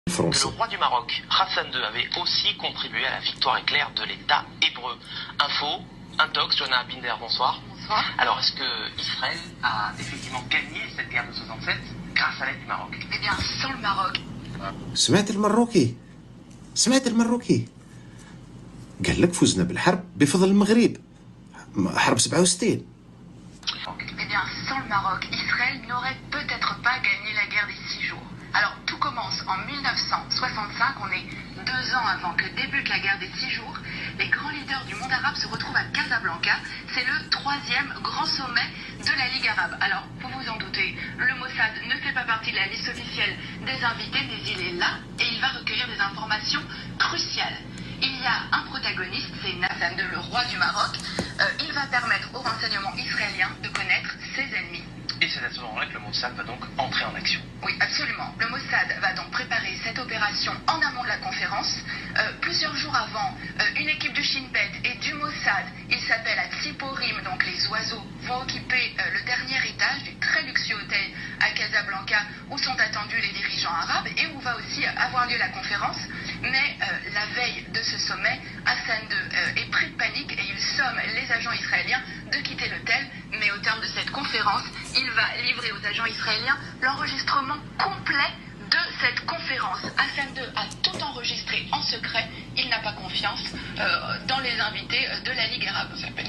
que le roi du Maroc, Hassan II, avait aussi contribué à la victoire éclair de l'État hébreu. Info, Intox, Jonah Binder, bonsoir. Bonsoir. Alors, est-ce que Israël a effectivement gagné cette guerre de 67 grâce à l'aide du Maroc? Eh bien, sans le Maroc. سمعت المروكي قال لك فزنا بالحرب بفضل المغرب حرب 67. Eh bien, sans le Maroc, Israël n'aurait peut-être pas gagné la guerre des 6 jours. Alors, tout commence en 1965, on est 2 ans avant que débute la guerre des 6 jours. Les grands leaders du monde arabe se retrouvent à Casablanca. C'est le 3e grand sommet de la Ligue arabe. Alors, vous vous en doutez, le Mossad ne fait pas partie de la liste officielle des invités, mais il est là et il va recueillir des informations cruciales. Il y a un protagoniste, c'est Hassan II, le roi du Maroc. Il va permettre aux renseignements israéliens de connaître ses ennemis. Et c'est à ce moment-là que le Mossad va donc entrer en action. Oui, absolument. Le Mossad va donc préparer cette opération en amont de la conférence. Plusieurs jours avant, une équipe de Shin Bet et du Mossad, il s'appelle à Tsiporim, donc les oiseaux, vont occuper le dernier étage du très luxueux hôtel à Casablanca où sont attendus les dirigeants arabes et où va aussi avoir lieu la conférence. Mais la veille de ce sommet, Hassan II est pris de panique et il somme les agents israéliens de quitter l'hôtel. Mais au terme de cette conférence, il va livrer aux agents israéliens l'enregistrement complet de cette conférence. Hassan II a tout enregistré en secret. Il n'a pas confiance dans les invités de la Ligue arabe. Ça s'appelle